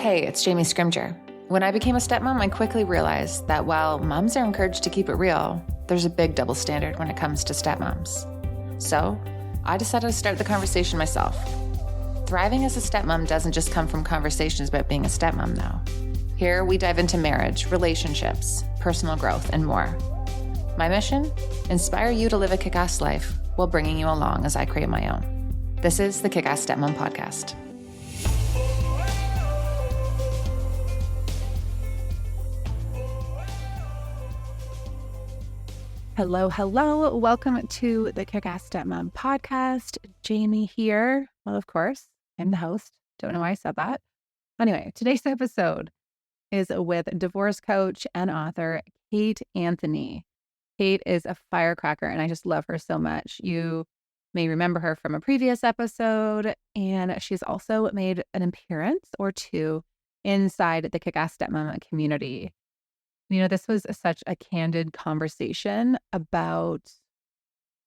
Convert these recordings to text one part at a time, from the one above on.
Hey, it's Jamie Scrimger. When I became a stepmom, I quickly realized that while moms are encouraged to keep it real, there's a big double standard when it comes to stepmoms. So I decided to start the conversation myself. Thriving as a stepmom doesn't just come from conversations about being a stepmom, though. Here we dive into marriage, relationships, personal growth, and more. My mission? Inspire you to live a kick-ass life while bringing you along as I create my own. This is the KICK-ASS Stepmom Podcast. Hello. Welcome to the KICK-ASS Stepmom Podcast. Jamie here. Well, of course, I'm the host. Don't know why I said that. Anyway, today's episode is with divorce coach and author Kate Anthony. Kate is a firecracker, and I just love her so much. You may remember her from a previous episode, and she's also made an appearance or two inside the KICK-ASS Stepmom community. You know, this was such a candid conversation about,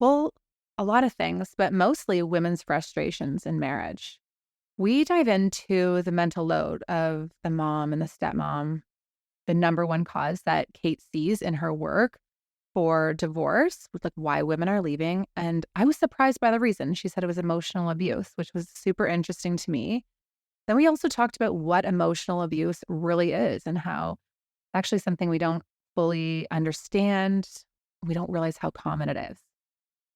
well, a lot of things, but mostly women's frustrations in marriage. We dive into the mental load of the mom and the stepmom, the number one cause that Kate sees in her work for divorce, with like why women are leaving. And I was surprised by the reason. She said it was emotional abuse, which was super interesting to me. Then we also talked about what emotional abuse really is and how actually something we don't fully understand. We don't realize how common it is.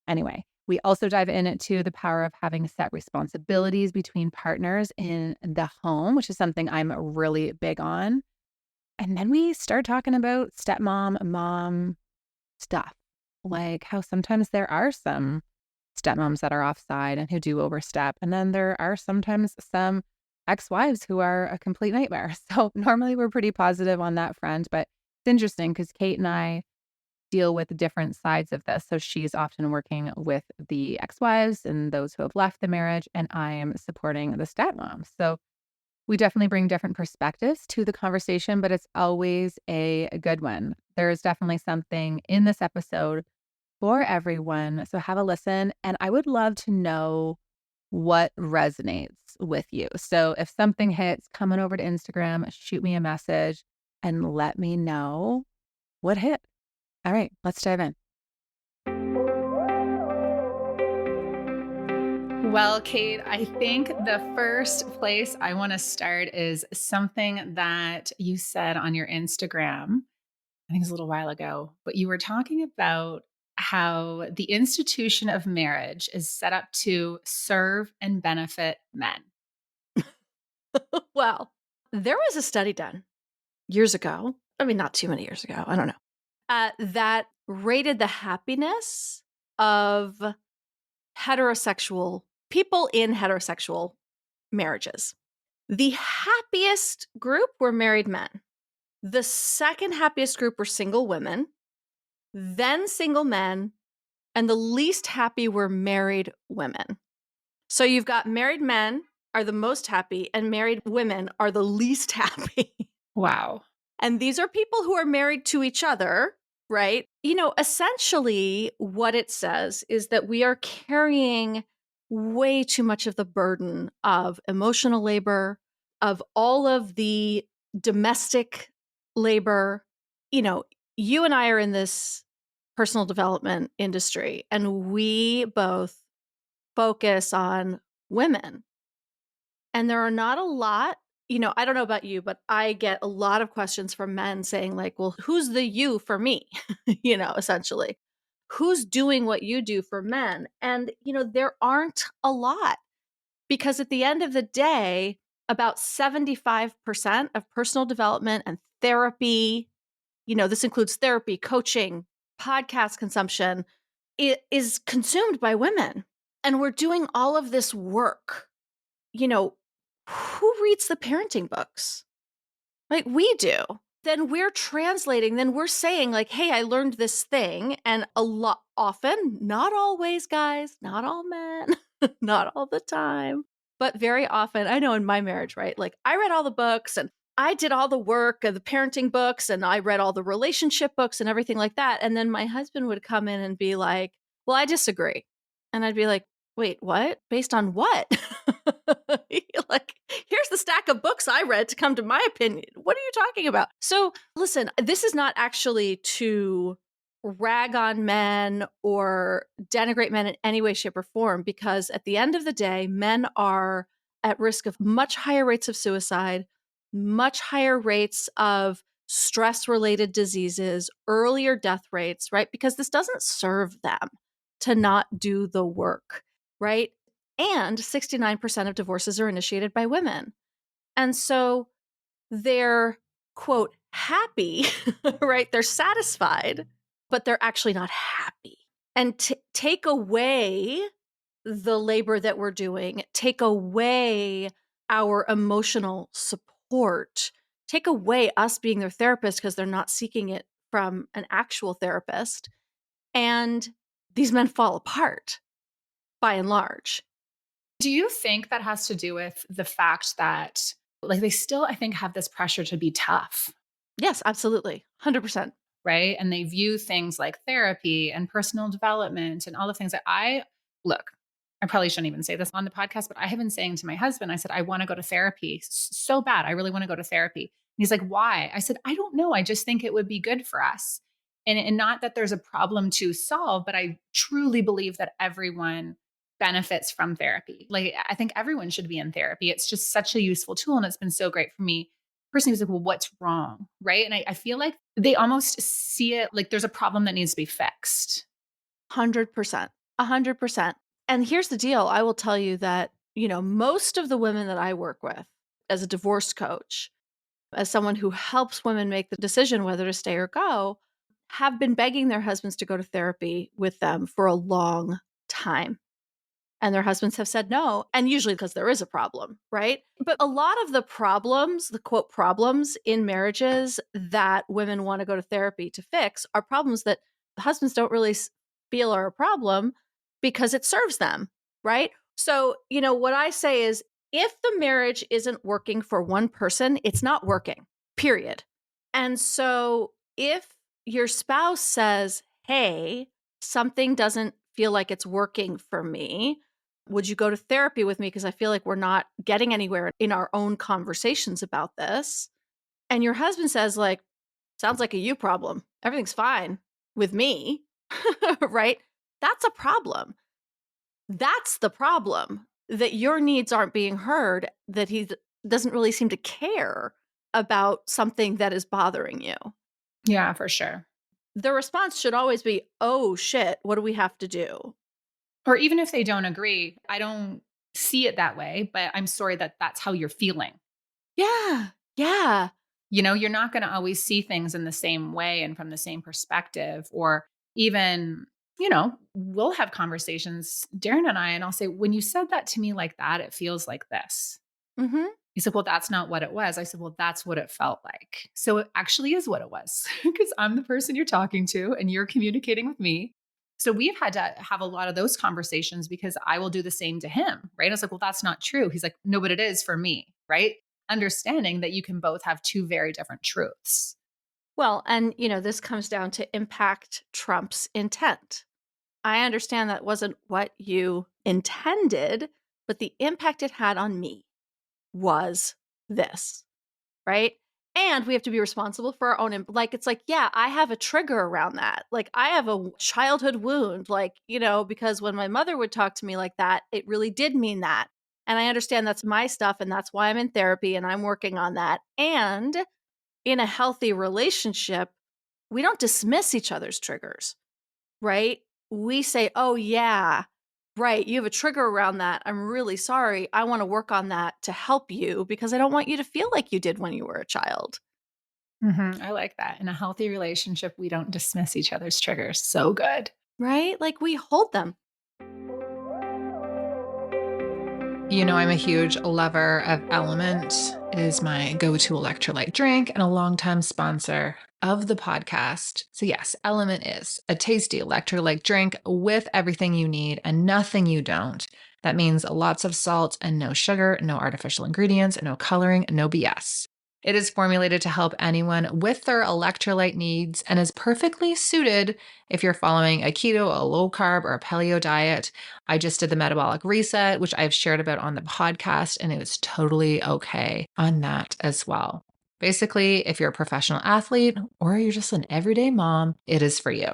Anyway, we also dive into the power of having set responsibilities between partners in the home, which is something I'm really big on. And then we start talking about stepmom, mom stuff, like how sometimes there are some stepmoms that are offside and who do overstep. And then there are sometimes some ex-wives who are a complete nightmare. So normally we're pretty positive on that front, but it's interesting because Kate and I deal with different sides of this. So she's often working with the ex-wives and those who have left the marriage, and I am supporting the stepmoms. So we definitely bring different perspectives to the conversation, but it's always a good one. There is definitely something in this episode for everyone. So have a listen, and I would love to know what resonates with you. So if something hits, come on over to Instagram, shoot me a message, and let me know what hit. All right, let's dive in. Well, Kate, I think the first place I want to start is something that you said on your Instagram. I think it was a little while ago, but you were talking about how the institution of marriage is set up to serve and benefit men. Well, there was a study done years ago. I mean, not too many years ago. I don't know. That rated the happiness of heterosexual people in heterosexual marriages. The happiest group were married men. The second happiest group were single women, then single men, and the least happy were married women. So you've got married men are the most happy and married women are the least happy. Wow. And these are people who are married to each other, right? You know, essentially what it says is that we are carrying way too much of the burden of emotional labor, of all of the domestic labor. You know, you and I are in this personal development industry, and we both focus on women. And there are not a lot, you know, I don't know about you, but I get a lot of questions from men saying like, well, who's the you for me? You know, essentially, who's doing what you do for men? And, you know, there aren't a lot, because at the end of the day, about 75% of personal development and therapy, you know, this includes therapy, coaching, podcast consumption, it is consumed by women. And we're doing all of this work. You know, who reads the parenting books? Like we do. Then we're translating, then we're saying like, hey, I learned this thing. And a lot often, not always, guys, not all men, not all the time, but very often, I know in my marriage, right? Like I read all the books and I did all the work of the parenting books and I read all the relationship books and everything like that. And then my husband would come in and be like, well, I disagree. And I'd be like, wait, what? Based on what? Like, here's here's the stack of books I read to come to my opinion. What are you talking about? So listen, this is not actually to rag on men or denigrate men in any way, shape, or form, because at the end of the day, men are at risk of much higher rates of suicide, much higher rates of stress-related diseases, earlier death rates, right? Because this doesn't serve them to not do the work, right? And 69% of divorces are initiated by women. And so they're, quote, happy, right? They're satisfied, but they're actually not happy. And take away the labor that we're doing, take away our emotional support, take away us being their therapist because they're not seeking it from an actual therapist. And these men fall apart by and large. Do you think that has to do with the fact that like they still, I think, have this pressure to be tough, Yes, absolutely. 100%. right? And they view things like therapy and personal development and all the things that look, I probably shouldn't even say this on the podcast, but I have been saying to my husband, I said, I want to go to therapy so bad. I really want to go to therapy. And he's like, why? I said, I don't know. I just think it would be good for us. And not that there's a problem to solve, but I truly believe that everyone benefits from therapy. Like, I think everyone should be in therapy. It's just such a useful tool. And it's been so great for me. Person who's like, well, what's wrong? Right. And I feel like they almost see it like there's a problem that needs to be fixed. 100%. 100%. And here's the deal. I will tell you that, most of the women that I work with as a divorce coach, as someone who helps women make the decision whether to stay or go, have been begging their husbands to go to therapy with them for a long time. And their husbands have said no, and usually because there is a problem, right? But a lot of the problems, the quote problems in marriages that women want to go to therapy to fix are problems that the husbands don't really feel are a problem because it serves them, right? So, what I say is if the marriage isn't working for one person, it's not working, period. And so if your spouse says, hey, something doesn't feel like it's working for me, would you go to therapy with me? Because I feel like we're not getting anywhere in our own conversations about this. And your husband says, like, sounds like a you problem. Everything's fine with me, right? That's a problem. That's the problem, that your needs aren't being heard, that he doesn't really seem to care about something that is bothering you. Yeah, for sure. The response should always be, oh shit, what do we have to do? Or even if they don't agree, I don't see it that way, but I'm sorry that that's how you're feeling. Yeah. Yeah. You're not going to always see things in the same way and from the same perspective, or even, we'll have conversations, Darren and I, and I'll say, when you said that to me like that, it feels like this. Mm-hmm. He said, well, that's not what it was. I said, well, that's what it felt like. So it actually is what it was because I'm the person you're talking to and you're communicating with me. So we've had to have a lot of those conversations because I will do the same to him, right? I was like, well, that's not true. He's like, no, but it is for me, right? Understanding that you can both have two very different truths. Well, and this comes down to impact trumps intent. I understand that wasn't what you intended, but the impact it had on me was this, right? And we have to be responsible for our own, it's like, yeah, I have a trigger around that. Like I have a childhood wound, because when my mother would talk to me like that, it really did mean that. And I understand that's my stuff and that's why I'm in therapy and I'm working on that. And in a healthy relationship, we don't dismiss each other's triggers, right? We say, oh yeah, right, you have a trigger around that. I'm really sorry. I want to work on that to help you because I don't want you to feel like you did when you were a child. Mm-hmm. I like that. In a healthy relationship, we don't dismiss each other's triggers. So good. Right? Like we hold them. I'm a huge lover of Element. It is my go-to electrolyte drink and a longtime sponsor of the podcast. So yes, Element is a tasty electrolyte drink with everything you need and nothing you don't. That means lots of salt and no sugar, no artificial ingredients, no coloring, no BS. It is formulated to help anyone with their electrolyte needs and is perfectly suited if you're following a keto, a low carb, or a paleo diet. I just did the metabolic reset, which I've shared about on the podcast, and it was totally okay on that as well. Basically, if you're a professional athlete or you're just an everyday mom, it is for you.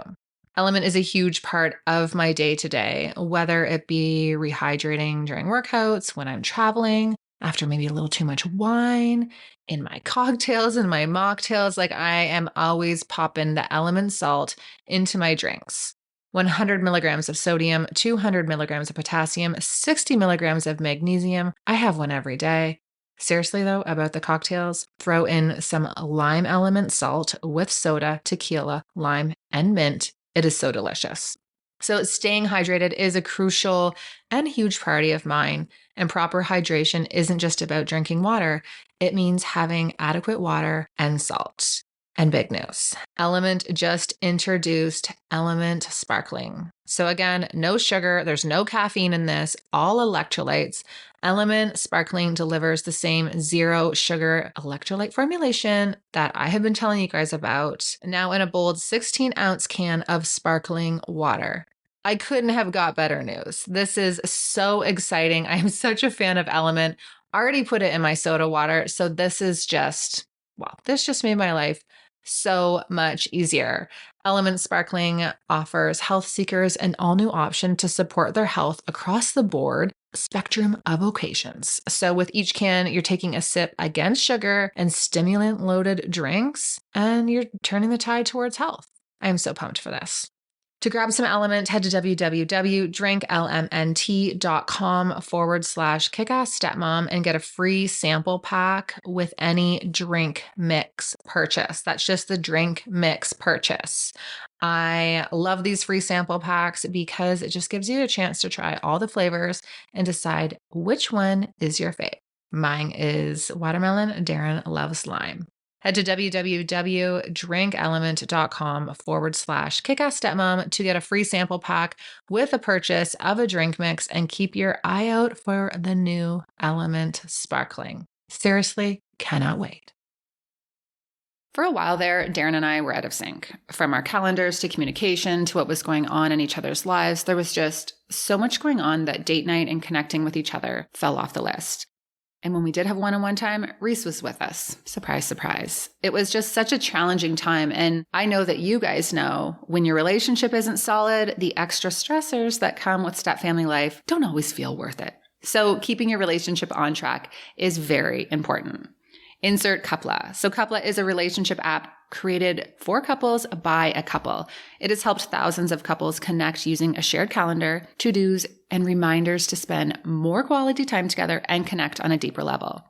Element is a huge part of my day to day, whether it be rehydrating during workouts, when I'm traveling, after maybe a little too much wine, in my cocktails and my mocktails. Like, I am always popping the Element salt into my drinks. 100 milligrams of sodium, 200 milligrams of potassium, 60 milligrams of magnesium. I have one every day. Seriously though, about the cocktails, throw in some lime Element salt with soda, tequila, lime, and mint. It is so delicious. So staying hydrated is a crucial and huge priority of mine. And proper hydration isn't just about drinking water. It means having adequate water and salt. And big news, Element just introduced Element Sparkling. So again, no sugar, there's no caffeine in this, all electrolytes. Element Sparkling delivers the same zero sugar electrolyte formulation that I have been telling you guys about, now in a bold 16-ounce can of sparkling water. I couldn't have got better news. This is so exciting. I am such a fan of Element. Already put it in my soda water. So this is just, wow, this just made my life so much easier. Element Sparkling offers health seekers an all-new option to support their health across the board spectrum of occasions. So with each can, you're taking a sip against sugar and stimulant-loaded drinks, and you're turning the tide towards health. I am so pumped for this. To grab some Element, head to www.drinklmnt.com/KICK-ASS Stepmom and get a free sample pack with any drink mix purchase. That's just the drink mix purchase. I love these free sample packs because it just gives you a chance to try all the flavors and decide which one is your fave. Mine is watermelon. Darren loves lime. Head to www.drinkelement.com/KICK-ASS Stepmom to get a free sample pack with a purchase of a drink mix and keep your eye out for the new Element Sparkling. Seriously, cannot wait. For a while there, Darren and I were out of sync. From our calendars to communication to what was going on in each other's lives, there was just so much going on that date night and connecting with each other fell off the list. And when we did have one-on-one time, Reese was with us. Surprise, surprise. It was just such a challenging time. And I know that you guys know when your relationship isn't solid, the extra stressors that come with step-family life don't always feel worth it. So keeping your relationship on track is very important. Insert Coupla. So Coupla is a relationship app created for couples by a couple. It has helped thousands of couples connect using a shared calendar, to-dos, and reminders to spend more quality time together and connect on a deeper level.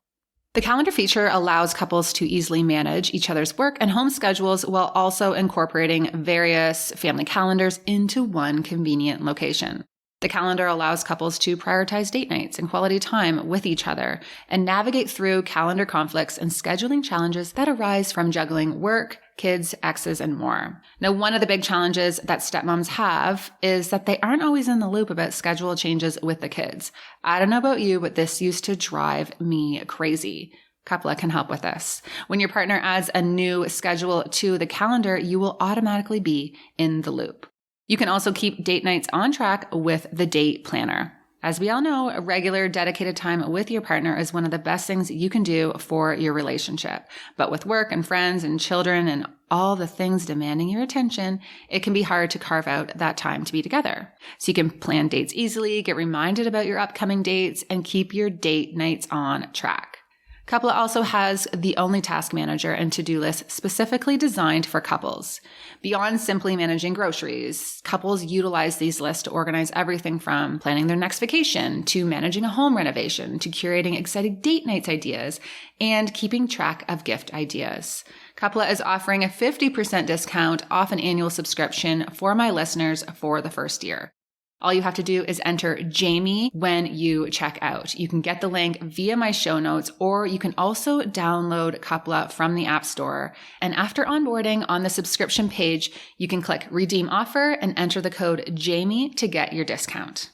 The calendar feature allows couples to easily manage each other's work and home schedules while also incorporating various family calendars into one convenient location. The calendar allows couples to prioritize date nights and quality time with each other and navigate through calendar conflicts and scheduling challenges that arise from juggling work, kids, exes, and more. Now, one of the big challenges that stepmoms have is that they aren't always in the loop about schedule changes with the kids. I don't know about you, but this used to drive me crazy. Coupla can help with this. When your partner adds a new schedule to the calendar, you will automatically be in the loop. You can also keep date nights on track with the date planner. As we all know, a regular dedicated time with your partner is one of the best things you can do for your relationship. But with work and friends and children and all the things demanding your attention, it can be hard to carve out that time to be together. So you can plan dates easily, get reminded about your upcoming dates, and keep your date nights on track. Coupla also has the only task manager and to-do list specifically designed for couples. Beyond simply managing groceries, couples utilize these lists to organize everything from planning their next vacation to managing a home renovation to curating exciting date nights ideas and keeping track of gift ideas. Coupla is offering a 50% discount off an annual subscription for my listeners for the first year. All you have to do is enter Jamie when you check out. You can get the link via my show notes, or you can also download Coupla from the App Store. And after onboarding on the subscription page, you can click Redeem Offer and enter the code Jamie to get your discount.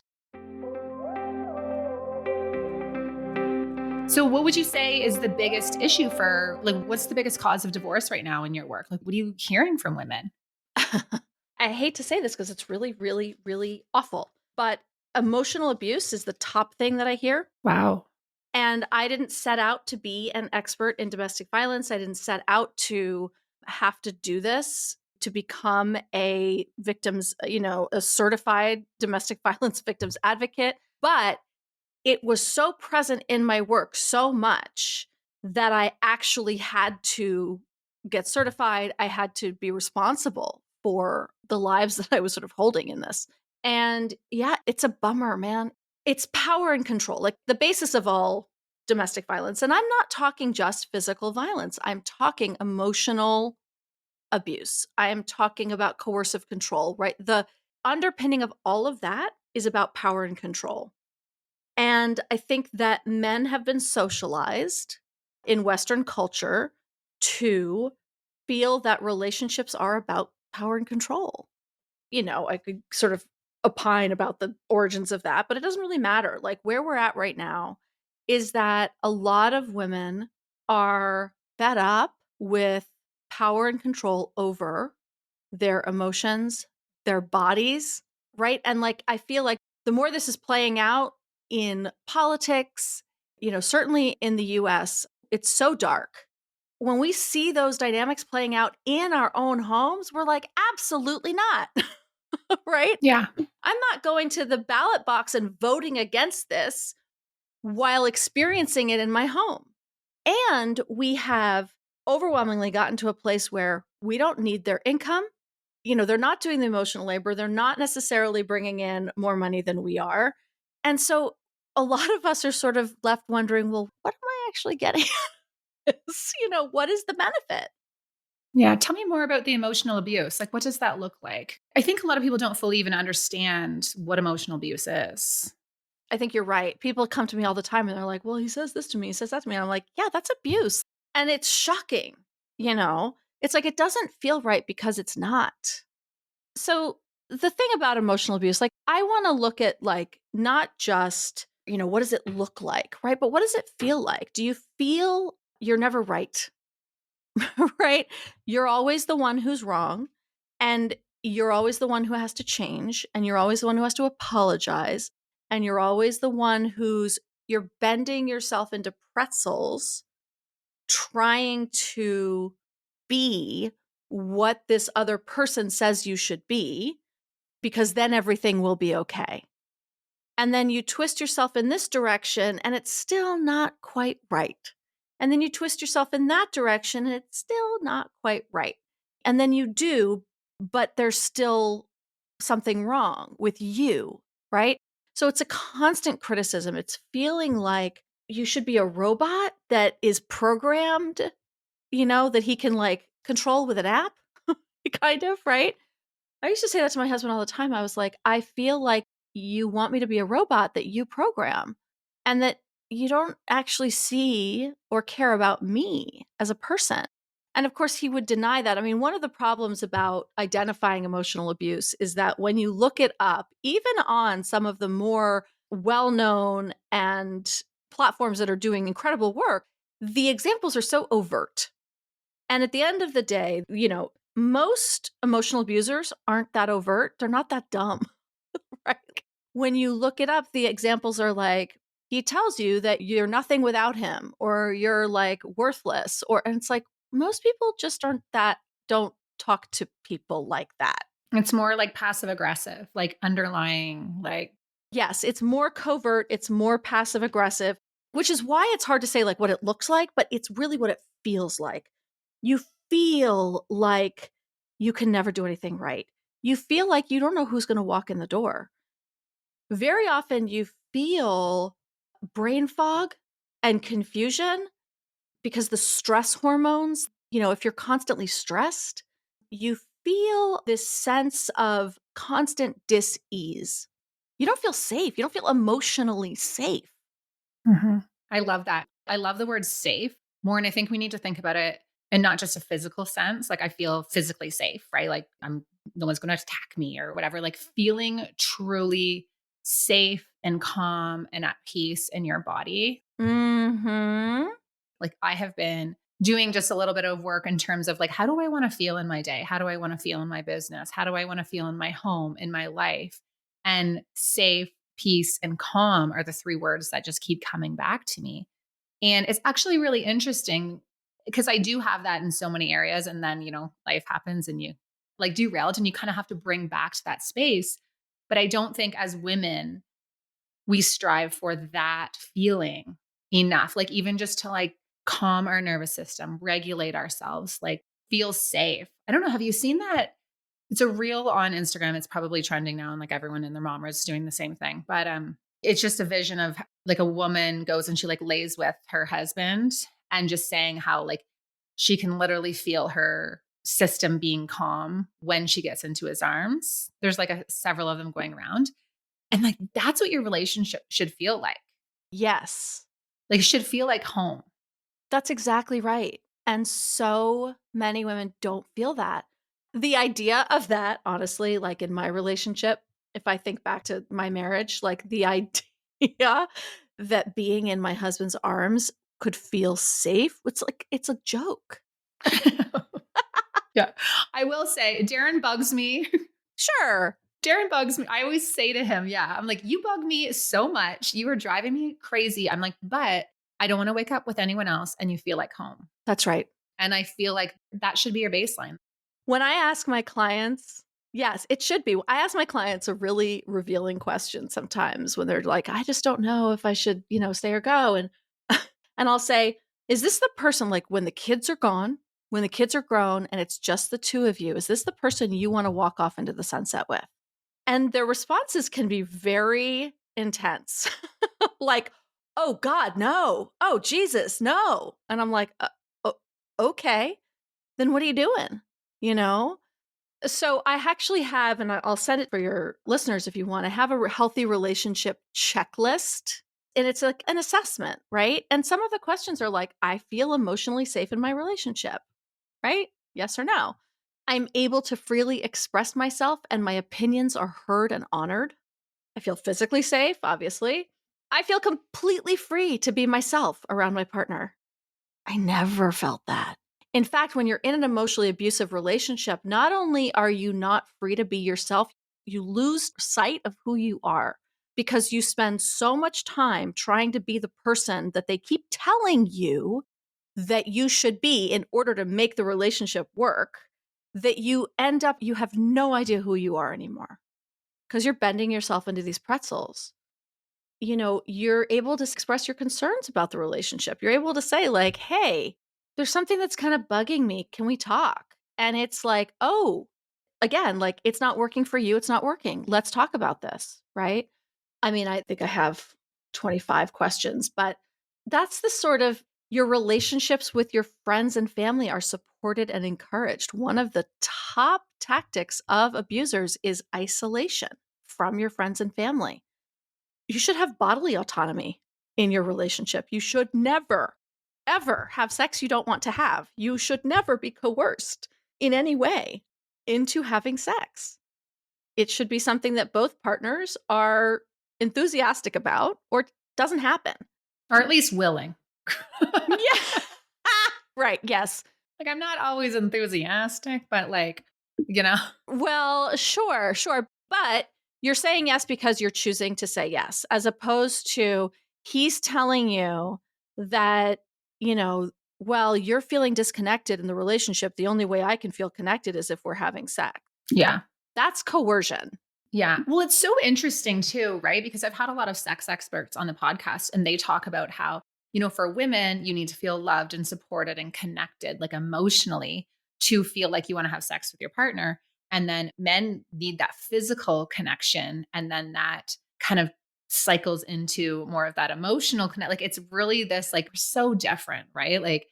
So what would you say is the biggest issue for, like, what's the biggest cause of divorce right now in your work? Like, what are you hearing from women? I hate to say this because it's really, really, really awful, but emotional abuse is the top thing that I hear. Wow. And I didn't set out to be an expert in domestic violence. I didn't set out to have to do this to become a victims, a certified domestic violence victims advocate. But it was so present in my work so much that I actually had to get certified. I had to be responsible for the lives that I was sort of holding in this. And yeah, it's a bummer, man. It's power and control, like the basis of all domestic violence. And I'm not talking just physical violence, I'm talking emotional abuse. I am talking about coercive control, right? The underpinning of all of that is about power and control. And I think that men have been socialized in Western culture to feel that relationships are about power and control. I could sort of opine about the origins of that, but it doesn't really matter. Like where we're at right now is that a lot of women are fed up with power and control over their emotions, their bodies, right? And like, I feel like the more this is playing out in politics, certainly in the US, it's so dark. When we see those dynamics playing out in our own homes, we're like, absolutely not. Right? Yeah. I'm not going to the ballot box and voting against this while experiencing it in my home. And we have overwhelmingly gotten to a place where we don't need their income. They're not doing the emotional labor. They're not necessarily bringing in more money than we are. And so a lot of us are sort of left wondering, well, what am I actually getting? What is the benefit? Yeah. Tell me more about the emotional abuse. Like, what does that look like? I think a lot of people don't fully even understand what emotional abuse is. I think you're right. People come to me all the time and they're like, well, he says this to me, he says that to me. And I'm like, yeah, that's abuse. And it's shocking, It's like it doesn't feel right because it's not. So the thing about emotional abuse, like I want to look at like not just, what does it look like, right? But what does it feel like? Do you feel you're never right? Right? You're always the one who's wrong, and you're always the one who has to change, and you're always the one who has to apologize, and you're always the one you're bending yourself into pretzels trying to be what this other person says you should be, because then everything will be okay. And then you twist yourself in this direction and it's still not quite right. And then you twist yourself in that direction and it's still not quite right. And then you do, but there's still something wrong with you, right? So it's a constant criticism. It's feeling like you should be a robot that is programmed, that he can like control with an app, kind of, right? I used to say that to my husband all the time. I was like, I feel like you want me to be a robot that you program and that you don't actually see or care about me as a person. And of course, he would deny that. I mean, one of the problems about identifying emotional abuse is that when you look it up, even on some of the more well known and platforms that are doing incredible work, the examples are so overt. And at the end of the day, most emotional abusers aren't that overt. They're not that dumb, right? When you look it up, the examples are like, he tells you that you're nothing without him, or you're like worthless, and it's like, most people just don't talk to people like that. It's more like passive aggressive, like underlying, like. Yes, it's more covert, it's more passive aggressive, which is why it's hard to say like what it looks like, but it's really what it feels like. You feel like you can never do anything right. You feel like you don't know who's going to walk in the door. Very often you feel brain fog and confusion because the stress hormones, if you're constantly stressed, you feel this sense of constant dis-ease. You don't feel safe. You don't feel emotionally safe. Mm-hmm. I love that. I love the word safe more. And I think we need to think about it in not just a physical sense. Like I feel physically safe, right? Like no one's going to attack me or whatever. Like feeling truly safe and calm and at peace in your body. Mm-hmm. Like I have been doing just a little bit of work in terms of like, how do I want to feel in my day? How do I want to feel in my business? How do I want to feel in my home, in my life? And safe, peace, and calm are the three words that just keep coming back to me. And it's actually really interesting because I do have that in so many areas. And then, life happens and you like derailed and you kind of have to bring back to that space. But I don't think as women, we strive for that feeling enough. Like even just to like calm our nervous system, regulate ourselves, like feel safe. I don't know. Have you seen that? It's a reel on Instagram. It's probably trending now, and like everyone and their mom is doing the same thing. But it's just a vision of like a woman goes and she like lays with her husband and just saying how like she can literally feel her system being calm when she gets into his arms. There's like several of them going around. And like that's what your relationship should feel like. Yes, Like it should feel like home. that's exactly right. And so many women don't feel that. The idea of that, honestly, like in my relationship, if I think back to my marriage, like the idea that being in my husband's arms could feel safe, it's like, it's a joke. Yeah. I will say Darren bugs me. Sure. Darren bugs me. I always say to him, yeah, I'm like, you bug me so much. You are driving me crazy. I'm like, but I don't want to wake up with anyone else and you feel like home. That's right. And I feel like that should be your baseline. When I ask my clients, yes, it should be. I ask my clients a really revealing question sometimes when they're like, I just don't know if I should, stay or go. And and I'll say, is this the person like when the kids are gone, when the kids are grown and it's just the two of you, is this the person you want to walk off into the sunset with? And their responses can be very intense. Like, oh God, no. Oh Jesus, no. And I'm like, okay, then what are you doing? You know? So I actually have, and I'll send it for your listeners if you want. I have a healthy relationship checklist, and it's like an assessment, right? And some of the questions are like, I feel emotionally safe in my relationship, right? Yes or no? I'm able to freely express myself and my opinions are heard and honored. I feel physically safe, obviously. I feel completely free to be myself around my partner. I never felt that. In fact, when you're in an emotionally abusive relationship, not only are you not free to be yourself, you lose sight of who you are because you spend so much time trying to be the person that they keep telling you that you should be in order to make the relationship work, that you end up, you have no idea who you are anymore because you're bending yourself into these pretzels. You're able to express your concerns about the relationship. You're able to say, like, hey, there's something that's kind of bugging me. Can we talk? And it's like, oh, again, like it's not working for you. It's not working. Let's talk about this. Right. I mean, I think I have 25 questions, but that's the sort of your relationships with your friends and family are supported and encouraged. One of the top tactics of abusers is isolation from your friends and family. You should have bodily autonomy in your relationship. You should never, ever have sex you don't want to have. You should never be coerced in any way into having sex. It should be something that both partners are enthusiastic about or it doesn't happen. Or at least willing. Yeah. Right. Yes. Like I'm not always enthusiastic, but like, Well, sure, sure. But you're saying yes because you're choosing to say yes, as opposed to he's telling you that, well, you're feeling disconnected in the relationship. The only way I can feel connected is if we're having sex. Yeah. That's coercion. Yeah. Well, it's so interesting too, right? Because I've had a lot of sex experts on the podcast and they talk about how, for women, you need to feel loved and supported and connected, like emotionally, to feel like you want to have sex with your partner. And then men need that physical connection. And then that kind of cycles into more of that emotional connect. Like it's really this, like, so different, right? Like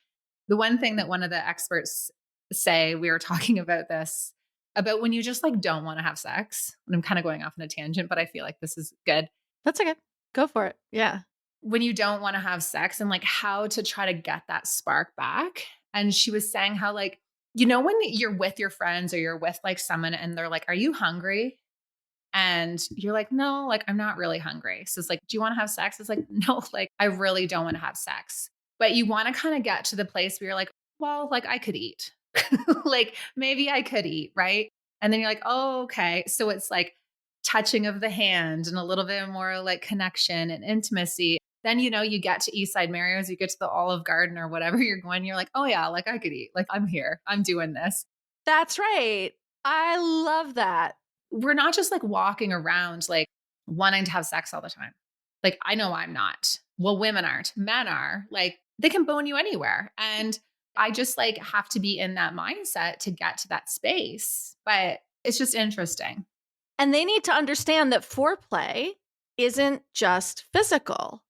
the one thing that one of the experts say, we were talking about this about when you just like don't want to have sex. And I'm kind of going off on a tangent, but I feel like this is good. That's okay. Go for it. Yeah. When you don't want to have sex and like how to try to get that spark back. And she was saying how like, when you're with your friends or you're with like someone and they're like, are you hungry? And you're like, no, like, I'm not really hungry. So it's like, do you want to have sex? It's like, no, like, I really don't want to have sex. But you want to kind of get to the place where you're like, well, like, I could eat. Like, maybe I could eat. Right. And then you're like, oh, okay. So it's like touching of the hand and a little bit more like connection and intimacy. Then, you get to Eastside Mario's, you get to the Olive Garden or whatever you're going, you're like, oh, yeah, like, I could eat. Like, I'm here. I'm doing this. That's right. I love that. We're not just like walking around like wanting to have sex all the time. Like, I know I'm not. Well, women aren't, men are. Like, they can bone you anywhere. And I just like have to be in that mindset to get to that space. But it's just interesting. And they need to understand that foreplay isn't just physical.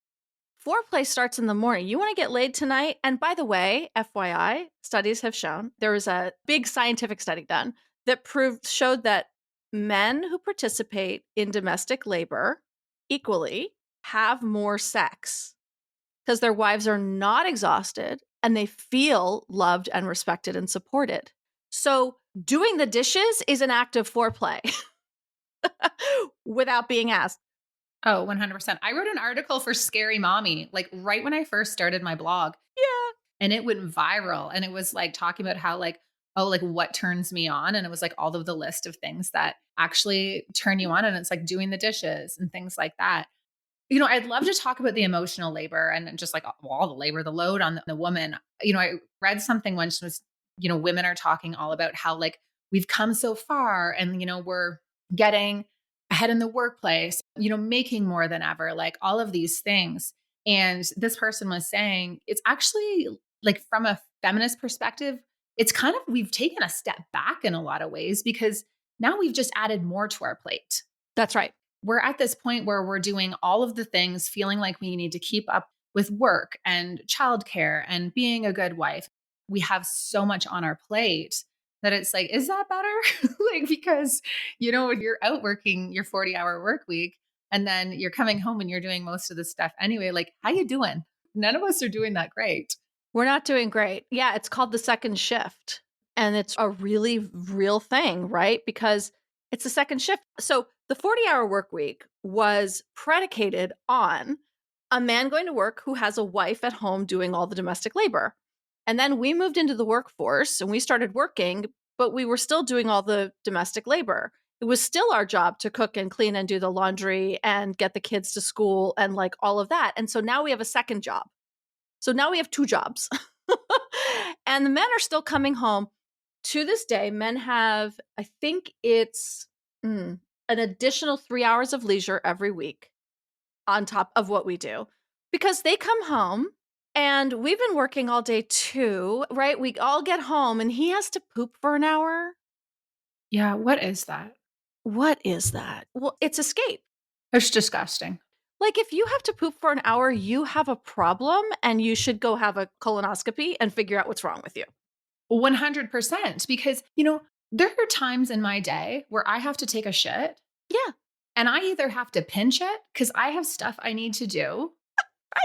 Foreplay starts in the morning. You want to get laid tonight? And by the way, FYI, studies have shown there was a big scientific study done that showed that men who participate in domestic labor equally have more sex because their wives are not exhausted and they feel loved and respected and supported. So doing the dishes is an act of foreplay without being asked. Oh, 100%. I wrote an article for Scary Mommy, like right when I first started my blog. Yeah. And it went viral. And it was like talking about how like, oh, like what turns me on. And it was like all of the list of things that actually turn you on. And it's like doing the dishes and things like that. I'd love to talk about the emotional labor and just like all the labor, the load on the woman. I read something once was, women are talking all about how like we've come so far and, we're getting ahead in the workplace, making more than ever, like all of these things. And this person was saying it's actually like from a feminist perspective, it's kind of, we've taken a step back in a lot of ways because now we've just added more to our plate. That's right. We're at this point where we're doing all of the things, feeling like we need to keep up with work and childcare and being a good wife. We have so much on our plate that it's like, is that better? Like, because, you're out working your 40-hour work week and then you're coming home and you're doing most of the stuff anyway. Like, how you doing? None of us are doing that great. We're not doing great. Yeah, it's called the second shift. And it's a really real thing, right? Because it's the second shift. So the 40-hour work week was predicated on a man going to work who has a wife at home doing all the domestic labor. And then we moved into the workforce and we started working, but we were still doing all the domestic labor. It was still our job to cook and clean and do the laundry and get the kids to school and like all of that. And so now we have a second job. So now we have two jobs. And the men are still coming home. To this day, men have, I think it's an additional 3 hours of leisure every week on top of what we do. Because they come home and we've been working all day too, right? We all get home and he has to poop for an hour. Yeah. What is that? What is that? Well, it's escape. It's disgusting. Like if you have to poop for an hour, you have a problem and you should go have a colonoscopy and figure out what's wrong with you. 100%. Because, there are times in my day where I have to take a shit. Yeah. And I either have to pinch it because I have stuff I need to do.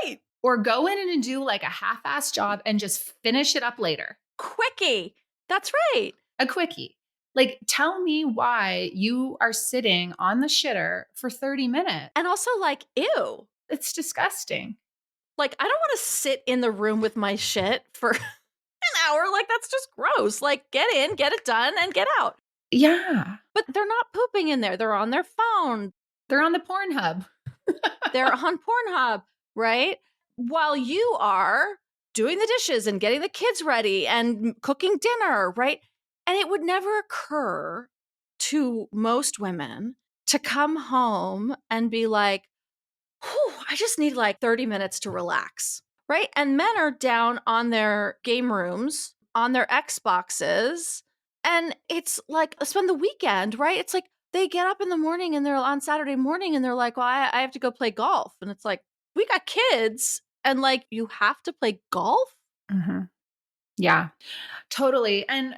Right. Or go in and do like a half-ass job and just finish it up later. Quickie. That's right. A quickie. Like, tell me why you are sitting on the shitter for 30 minutes. And also like, ew. It's disgusting. Like, I don't want to sit in the room with my shit for an hour. Like, that's just gross. Like, get in, get it done, and get out. Yeah. But they're not pooping in there. They're on their phone. They're on the Pornhub. They're on Pornhub, right? While you are doing the dishes and getting the kids ready and cooking dinner, right? And it would never occur to most women to come home and be like, I just need like 30 minutes to relax, right? And men are down on their game rooms, on their Xboxes, and it's like spend the weekend, right? It's like they get up in the morning and they're on Saturday morning and they're like, well, I have to go play golf. And it's like, we got kids and like, you have to play golf? Mm-hmm. Yeah, totally. And,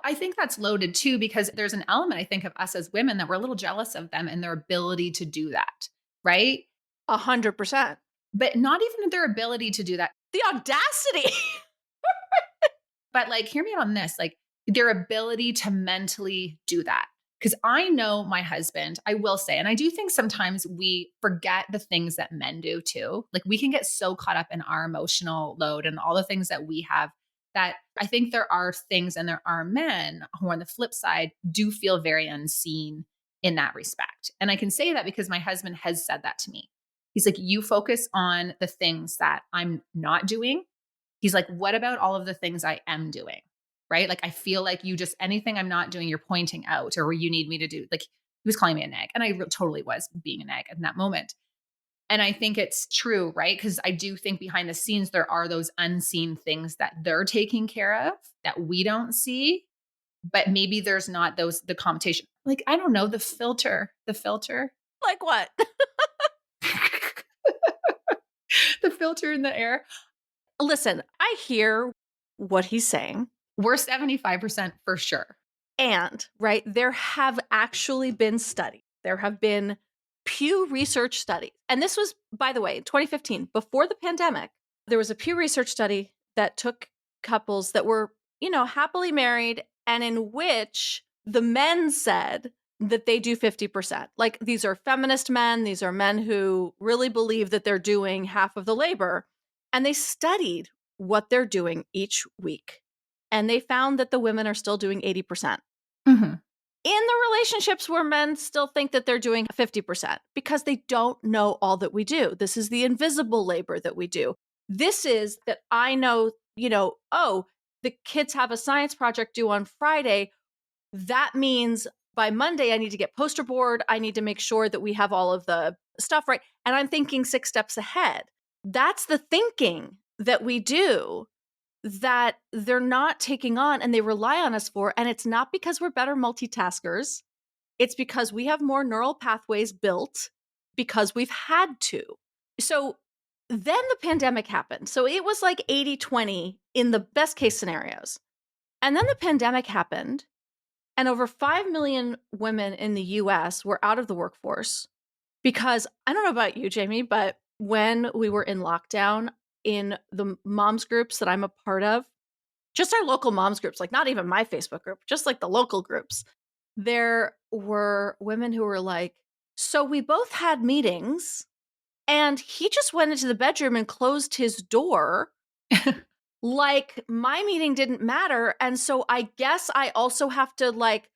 I think that's loaded too, because there's an element, I think, of us as women that we're a little jealous of them and their ability to do that, right? 100%. But not even their ability to do that. The audacity. But like, hear me out on this, like their ability to mentally do that. Because I know my husband, I will say, and I do think sometimes we forget the things that men do too. Like we can get so caught up in our emotional load and all the things that we have that I think there are things and there are men who on the flip side do feel very unseen in that respect. And I can say that because my husband has said that to me. He's like, you focus on the things that I'm not doing. He's like, what about all of the things I am doing? Right? Like, I feel like you just, anything I'm not doing, you're pointing out or you need me to do. Like, he was calling me a nag. And I totally was being a nag in that moment. And I think it's true, right? Because I do think behind the scenes, there are those unseen things that they're taking care of that we don't see. But maybe there's not the competition. Like, I don't know, the filter. Like what? The filter in the air. Listen, I hear what he's saying. We're 75% for sure. And, right, there have actually been studies. There have been Pew Research studies. And this was, by the way, in 2015, before the pandemic, there was a Pew Research study that took couples that were, happily married and in which the men said that they do 50%. Like, these are feminist men. These are men who really believe that they're doing half of the labor. And they studied what they're doing each week. And they found that the women are still doing 80%. Mm-hmm. In the relationships where men still think that they're doing 50% because they don't know all that we do. This is the invisible labor that we do. This is that I know, oh, the kids have a science project due on Friday. That means by Monday, I need to get poster board. I need to make sure that we have all of the stuff right. And I'm thinking 6 steps ahead. That's the thinking that we do that they're not taking on and they rely on us for. And it's not because we're better multitaskers. It's because we have more neural pathways built because we've had to. So then the pandemic happened. So it was like 80-20 in the best case scenarios. And then the pandemic happened and over 5 million women in the US were out of the workforce because I don't know about you, Jamie, but when we were in lockdown, in the moms groups that I'm a part of, just our local moms groups, like not even my Facebook group, just like the local groups, there were women who were like, so we both had meetings and he just went into the bedroom and closed his door. Like my meeting didn't matter. And so I guess I also have to like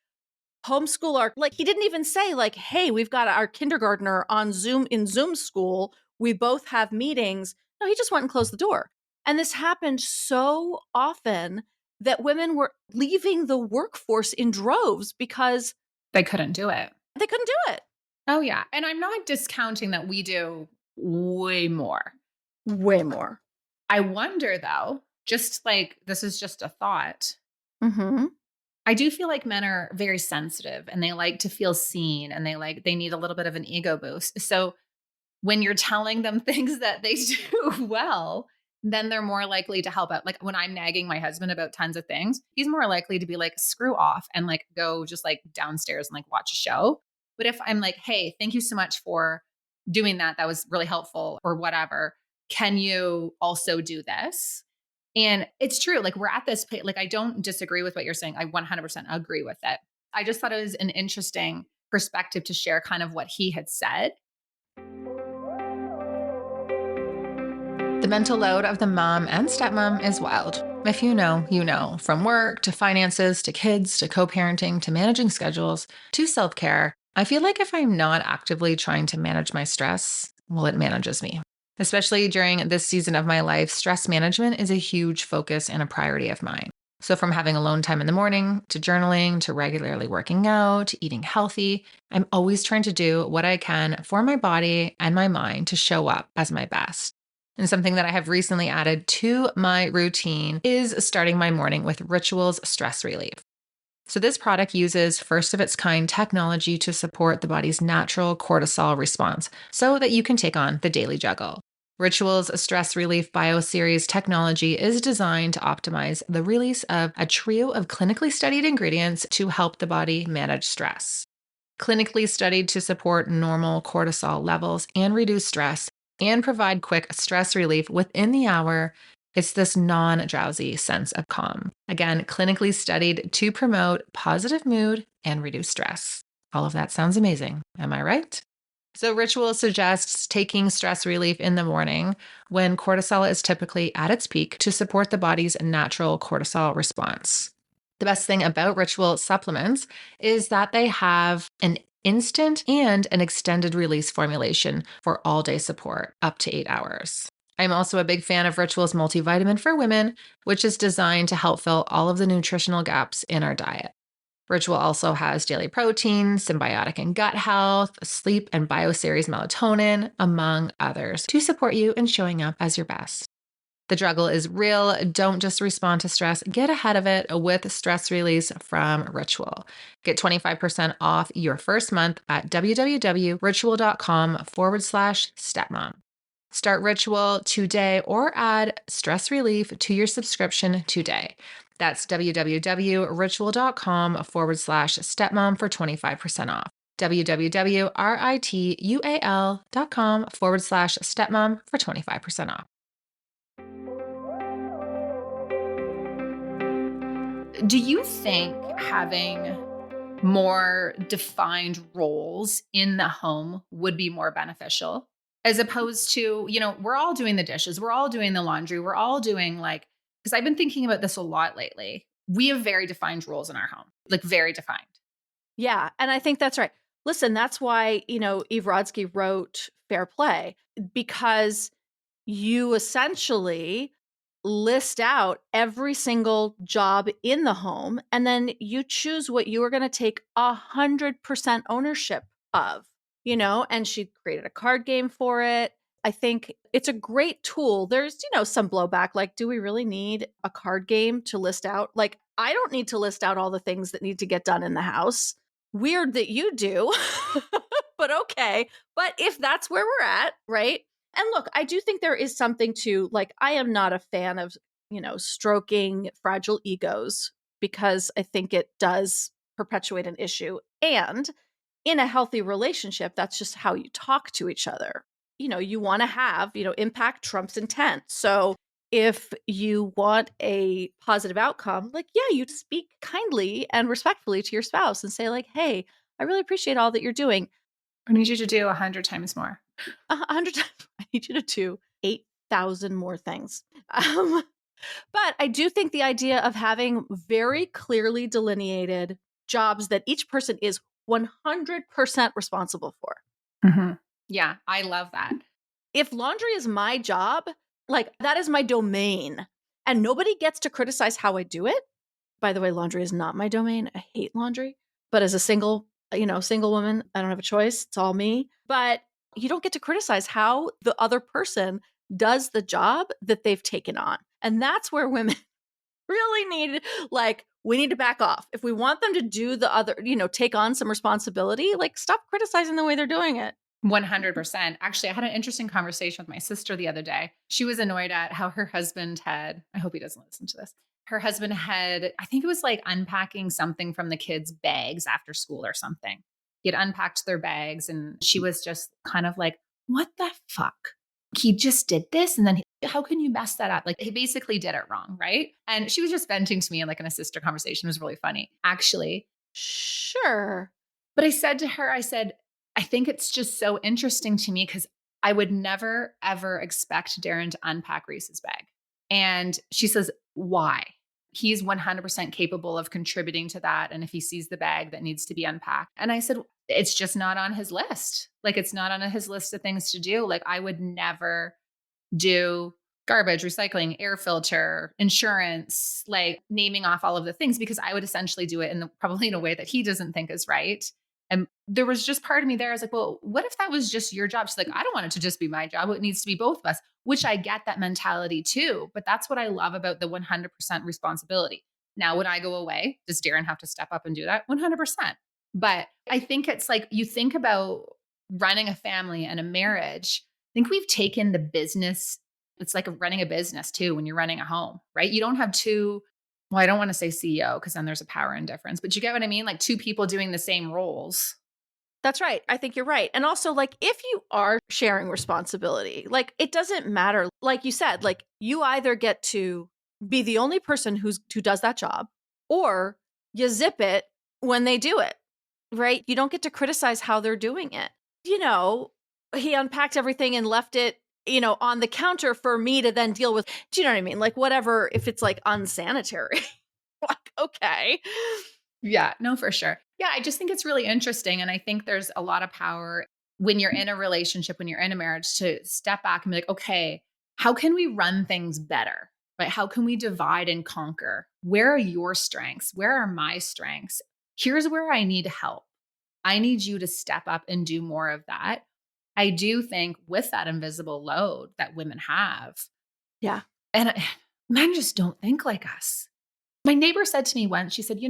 homeschool our, like he didn't even say like, hey, we've got our kindergartner on Zoom in Zoom school. We both have meetings. No, he just went and closed the door. And this happened so often that women were leaving the workforce in droves because they couldn't do it. They couldn't do it. Oh, yeah. And I'm not discounting that we do way more. Way more. I wonder, though, just like this is just a thought. Mm-hmm. I do feel like men are very sensitive and they like to feel seen and they need a little bit of an ego boost. So when you're telling them things that they do well, then they're more likely to help out. Like when I'm nagging my husband about tons of things, he's more likely to be like, screw off and like go just like downstairs and like watch a show. But if I'm like, hey, thank you so much for doing that. That was really helpful or whatever. Can you also do this? And it's true. Like we're at this, like, I don't disagree with what you're saying. I 100% agree with it. I just thought it was an interesting perspective to share kind of what he had said. The mental load of the mom and stepmom is wild. If you know, you know. From work to finances to kids to co-parenting to managing schedules to self-care. I feel like if I'm not actively trying to manage my stress, well, it manages me. Especially during this season of my life, stress management is a huge focus and a priority of mine. So from having alone time in the morning to journaling to regularly working out, eating healthy, I'm always trying to do what I can for my body and my mind to show up as my best. And something that I have recently added to my routine is starting my morning with Rituals Stress Relief. So this product uses first of its kind technology to support the body's natural cortisol response so that you can take on the daily juggle. Rituals Stress Relief BioSeries technology is designed to optimize the release of a trio of clinically studied ingredients to help the body manage stress. Clinically studied to support normal cortisol levels and reduce stress and provide quick stress relief within the hour, It's this non-drowsy sense of calm. Again, clinically studied to promote positive mood and reduce stress. All of that sounds amazing. Am I right? So, Ritual suggests taking stress relief in the morning when cortisol is typically at its peak to support the body's natural cortisol response. The best thing about Ritual supplements is that they have an instant and an extended release formulation for all day support, up to 8 hours. I'm also a big fan of Ritual's multivitamin for women, which is designed to help fill all of the nutritional gaps in our diet. Ritual also has daily protein, symbiotic and gut health, sleep and bioseries melatonin, among others, to support you in showing up as your best. The struggle is real. Don't just respond to stress. Get ahead of it with stress release from Ritual. Get 25% off your first month at www.ritual.com/stepmom. Start Ritual today or add stress relief to your subscription today. That's www.ritual.com/stepmom for 25% off. www.ritual.com/stepmom for 25% off. Do you think having more defined roles in the home would be more beneficial as opposed to, we're all doing the dishes, we're all doing the laundry, we're all doing because I've been thinking about this a lot lately. We have very defined roles in our home, like very defined. Yeah. And I think that's right. Listen, that's why, Eve Rodsky wrote Fair Play, because you essentially list out every single job in the home, and then you choose what you are going to take 100% ownership of, and she created a card game for it. I think it's a great tool. There's, some blowback, like, do we really need a card game to list out? Like, I don't need to list out all the things that need to get done in the house. Weird that you do, but okay. But if that's where we're at, right? And look, I do think there is something to, like, I am not a fan of, stroking fragile egos, because I think it does perpetuate an issue. And in a healthy relationship, that's just how you talk to each other. You want to have, impact trumps intent. So if you want a positive outcome, like, yeah, you speak kindly and respectfully to your spouse and say, like, hey, I really appreciate all that you're doing. I need you to do 100 times more. 100 times. I need you to do 8,000 more things. But I do think the idea of having very clearly delineated jobs that each person is 100% responsible for. Mm-hmm. Yeah, I love that. If laundry is my job, like, that is my domain, and nobody gets to criticize how I do it. By the way, laundry is not my domain. I hate laundry. But as a single woman, I don't have a choice. It's all me. But you don't get to criticize how the other person does the job that they've taken on. And that's where women really need, we need to back off. If we want them to do the other, take on some responsibility, stop criticizing the way they're doing it. 100%. Actually, I had an interesting conversation with my sister the other day. She was annoyed at how her husband I hope he doesn't listen to this. Her husband I think it was unpacking something from the kids' bags after school or something. He had unpacked their bags, and she was just kind of like, what the fuck? He just did this. And then how can you mess that up? He basically did it wrong. Right. And she was just venting to me in a sister conversation. It was really funny, actually. Sure. But I said to her, I think it's just so interesting to me because I would never, ever expect Darren to unpack Reese's bag. And she says, why? He's 100% capable of contributing to that. And if he sees the bag that needs to be unpacked. And I said, it's just not on his list. It's not on his list of things to do. I would never do garbage, recycling, air filter, insurance, naming off all of the things, because I would essentially do it probably in a way that he doesn't think is right. And there was just part of me there. I was like, well, what if that was just your job? She's like, I don't want it to just be my job. It needs to be both of us, which I get that mentality too. But that's what I love about the 100% responsibility. Now, when I go away, does Darren have to step up and do that? 100%. But I think it's you think about running a family and a marriage. I think we've taken the business. It's like running a business too, when you're running a home, right? You don't have two. Well, I don't want to say CEO because then there's a power indifference, but you get what I mean? Two people doing the same roles. That's right. I think you're right. And also, like, if you are sharing responsibility, like, it doesn't matter. Like you said, like, you either get to be the only person who does that job, or you zip it when they do it, right? You don't get to criticize how they're doing it. You know, he unpacked everything and left it, on the counter for me to then deal with. Do you know what I mean? Like, whatever, if it's like unsanitary, like, okay. Yeah, no, for sure. Yeah, I just think it's really interesting. And I think there's a lot of power when you're in a relationship, when you're in a marriage, to step back and be like, okay, how can we run things better? Right? How can we divide and conquer? Where are your strengths? Where are my strengths? Here's where I need help. I need you to step up and do more of that. I do think with that invisible load that women have, Yeah. and men just don't think like us. My neighbor said to me once, she said,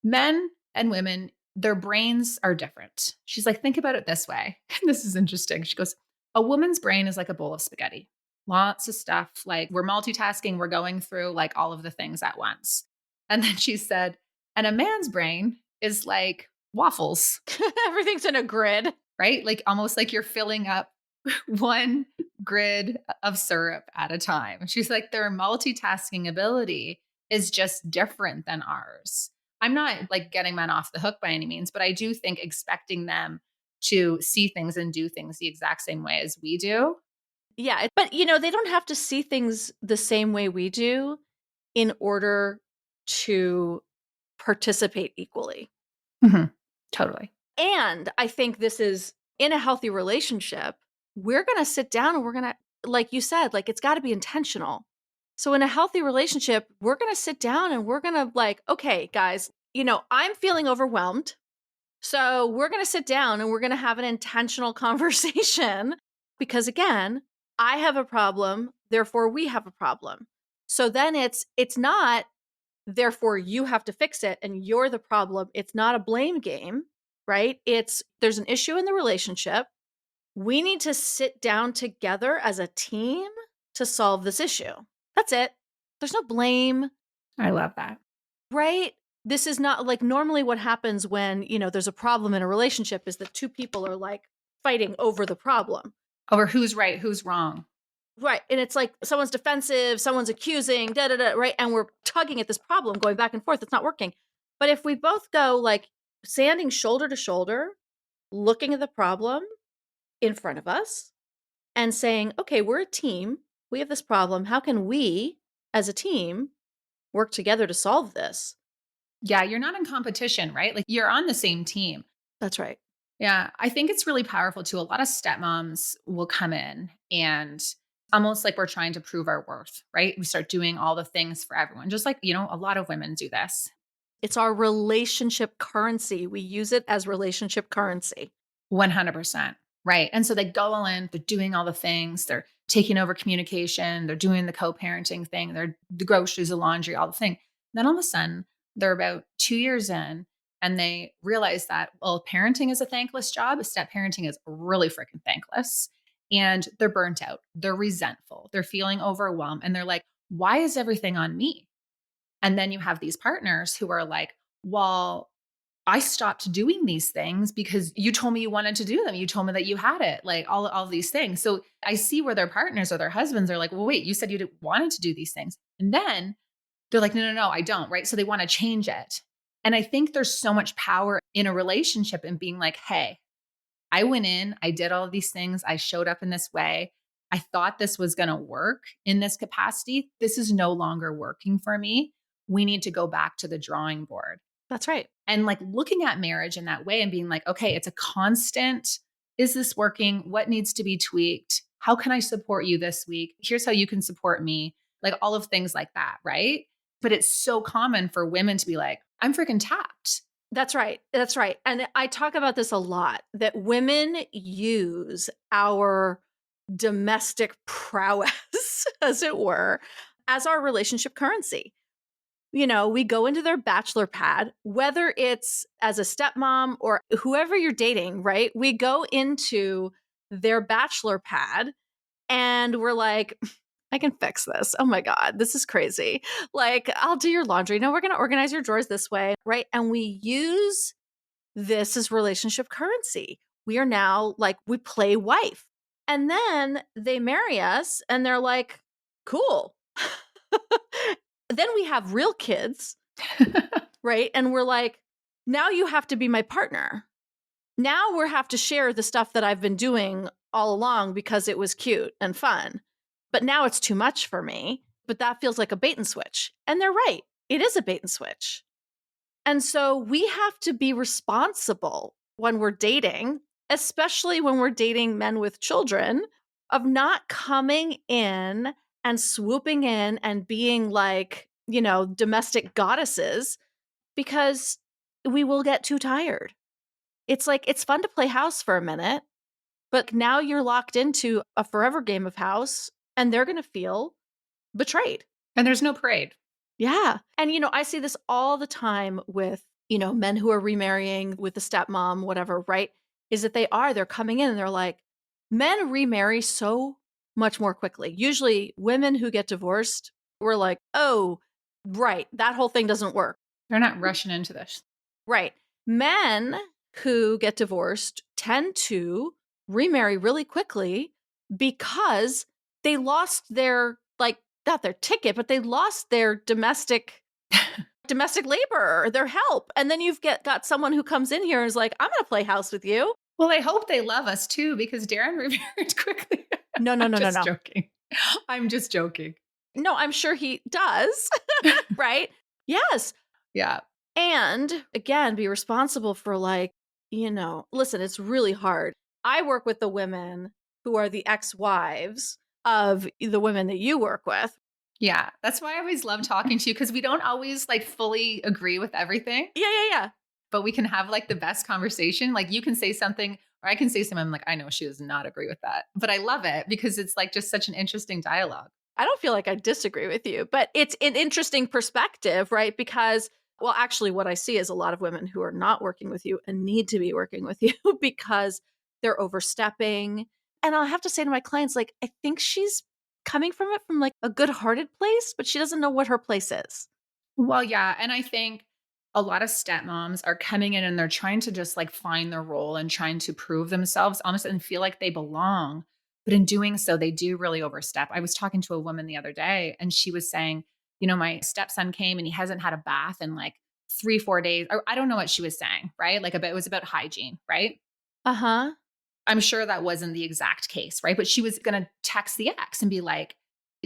men and women, their brains are different. She's like, think about it this way. And this is interesting. She goes, a woman's brain is like a bowl of spaghetti, lots of stuff. Like we're multitasking, we're going through like all of the things at once. And then she said, and a man's brain is like waffles, Everything's in a grid. right? Like almost like you're filling up one grid of syrup at a time. She's like, their multitasking ability is just different than ours. I'm not like getting men off the hook by any means, but I do think expecting them to see things and do things the exact same way as we do. Yeah. But, they don't have to see things the same way we do in order to participate equally. Mm-hmm. Totally. And I think this is in a healthy relationship, we're going to sit down and we're going to, like you said, like it's got to be intentional. So in a healthy relationship, we're going to sit down and we're going to like, okay, guys, I'm feeling overwhelmed. So we're going to sit down and we're going to have an intentional conversation because again, I have a problem, therefore we have a problem. So then it's not therefore you have to fix it and you're the problem. It's not a blame game, right? There's an issue in the relationship. We need to sit down together as a team to solve this issue. That's it. There's no blame. I love that. Right? This is not like normally what happens when, there's a problem in a relationship is that two people are like fighting over the problem. Over who's right, who's wrong. Right. And it's like someone's defensive, someone's accusing, right? And we're tugging at this problem, going back and forth. It's not working. But if we both go like standing shoulder to shoulder, looking at the problem in front of us and saying, okay, we're a team. We have this problem. How can we as a team work together to solve this? Yeah, you're not in competition, right? Like you're on the same team. That's right. Yeah, I think it's really powerful too. A lot of stepmoms will come in and almost like we're trying to prove our worth, right? We start doing all the things for everyone, just like, a lot of women do this. It's our relationship currency. We use it as relationship currency. 100%. Right. And so they go all in, they're doing all the things, they're taking over communication, they're doing the co-parenting thing, they're the groceries, the laundry, all the thing. Then all of a sudden, they're about 2 years in and they realize that, well, parenting is a thankless job. Step parenting is really freaking thankless. And they're burnt out. They're resentful. They're feeling overwhelmed. And they're like, why is everything on me? And then you have these partners who are like, well, I stopped doing these things because you told me you wanted to do them. You told me that you had it, like all of these things. So I see where their partners or their husbands are like, well, wait, you said you wanted to do these things. And then they're like, no, I don't. Right. So they want to change it. And I think there's so much power in a relationship in being like, hey, I went in, I did all of these things. I showed up in this way. I thought this was going to work in this capacity. This is no longer working for me. We need to go back to the drawing board. That's right. And like looking at marriage in that way and being like, okay, it's a constant. Is this working? What needs to be tweaked? How can I support you this week? Here's how you can support me. Like all of things like that. Right. But it's so common for women to be like, I'm freaking tapped. That's right. That's right. And I talk about this a lot that women use our domestic prowess, as it were, as our relationship currency. We go into their bachelor pad, whether it's as a stepmom or whoever you're dating, right? We go into their bachelor pad and we're like, I can fix this. Oh my God, this is crazy. Like, I'll do your laundry. No, we're going to organize your drawers this way, right? And we use this is relationship currency. We are now like, we play wife. And then they marry us and they're like, cool. Then we have real kids, right? And we're like, now you have to be my partner. Now we have to share the stuff that I've been doing all along because it was cute and fun. But now it's too much for me. But that feels like a bait and switch. And they're right. It is a bait and switch. And so we have to be responsible when we're dating, especially when we're dating men with children, of not coming in and swooping in and being like, domestic goddesses, because we will get too tired. It's like, it's fun to play house for a minute, but now you're locked into a forever game of house and they're going to feel betrayed. And there's no parade. Yeah. And, I see this all the time with, men who are remarrying with the stepmom, whatever, right? Is that they're coming in and they're like, men remarry so much more quickly. Usually women who get divorced, we're like, oh, right, that whole thing doesn't work. They're not rushing into this. Right. Men who get divorced tend to remarry really quickly because they lost their, like, not their ticket, but they lost their domestic labor, their help. And then you've got someone who comes in here and is like, I'm going to play house with you. Well, I hope they love us too, because Darren remarried quickly. No. Joking. I'm just joking. No, I'm sure he does. Right? Yes. Yeah. And again, be responsible for, like, listen, it's really hard. I work with the women who are the ex-wives of the women that you work with. Yeah. That's why I always love talking to you, because we don't always like fully agree with everything. Yeah. But we can have like the best conversation. Like you can say something or I can say something. I'm like, I know she does not agree with that, but I love it because it's like just such an interesting dialogue. I don't feel like I disagree with you, but it's an interesting perspective, right? Because, well, actually what I see is a lot of women who are not working with you and need to be working with you because they're overstepping. And I'll have to say to my clients, like, I think she's coming from it from like a good-hearted place, but she doesn't know what her place is. Well, yeah. And I think a lot of stepmoms are coming in and they're trying to just like find their role and trying to prove themselves almost and feel like they belong. But in doing so, they do really overstep. I was talking to a woman the other day and she was saying, my stepson came and he hasn't had a bath in like 3-4 days. Or I don't know what she was saying, right? Like it was about hygiene, right? Uh-huh. I'm sure that wasn't the exact case, right? But she was going to text the ex and be like,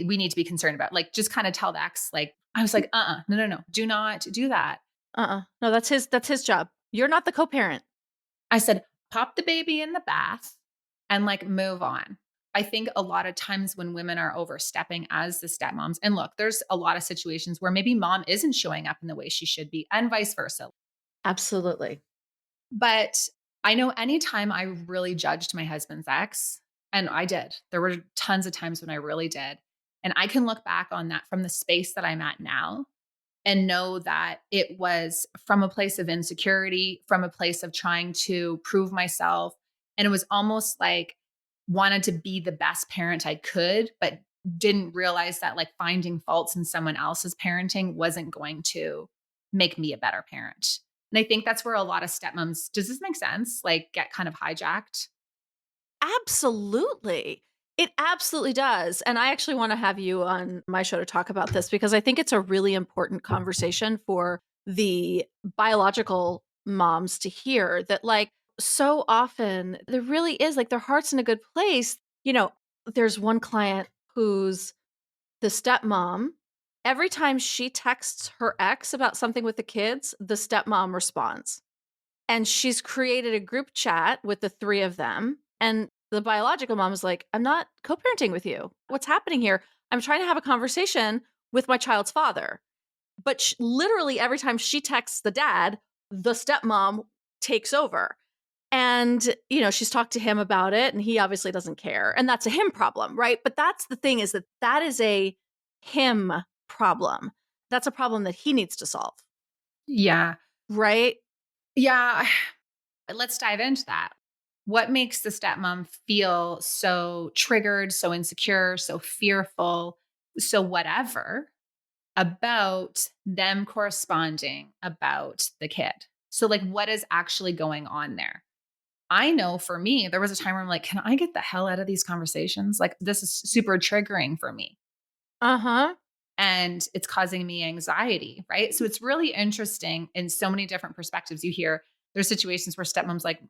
we need to be concerned about, like, just kind of tell the ex, like, I was like, no. Do not do that. No, that's his job. You're not the co-parent. I said, pop the baby in the bath and like move on. I think a lot of times when women are overstepping as the stepmoms, and look, there's a lot of situations where maybe mom isn't showing up in the way she should be and vice versa. Absolutely. But I know anytime I really judged my husband's ex, and I did, there were tons of times when I really did. And I can look back on that from the space that I'm at now and know that it was from a place of insecurity, from a place of trying to prove myself. And it was almost like wanted to be the best parent I could, but didn't realize that like finding faults in someone else's parenting wasn't going to make me a better parent. And I think that's where a lot of stepmoms, does this make sense? Like get kind of hijacked. Absolutely. It absolutely does. And I actually want to have you on my show to talk about this because I think it's a really important conversation for the biological moms to hear that, like, so often there really is like their heart's in a good place. There's one client who's the stepmom. Every time she texts her ex about something with the kids, the stepmom responds. And she's created a group chat with the three of them. And the biological mom is like, I'm not co-parenting with you. What's happening here? I'm trying to have a conversation with my child's father. But literally every time she texts the dad, the stepmom takes over. And, she's talked to him about it and he obviously doesn't care. And that's a him problem, right? But that's the thing is that is a him problem. That's a problem that he needs to solve. Yeah. Right? Yeah. Let's dive into that. What makes the stepmom feel so triggered, so insecure, so fearful, so whatever about them corresponding about the kid? So like, what is actually going on there? I know for me, there was a time where I'm like, can I get the hell out of these conversations? Like, this is super triggering for me. Uh-huh. And it's causing me anxiety, right? So it's really interesting in so many different perspectives. You hear there's situations where stepmom's like,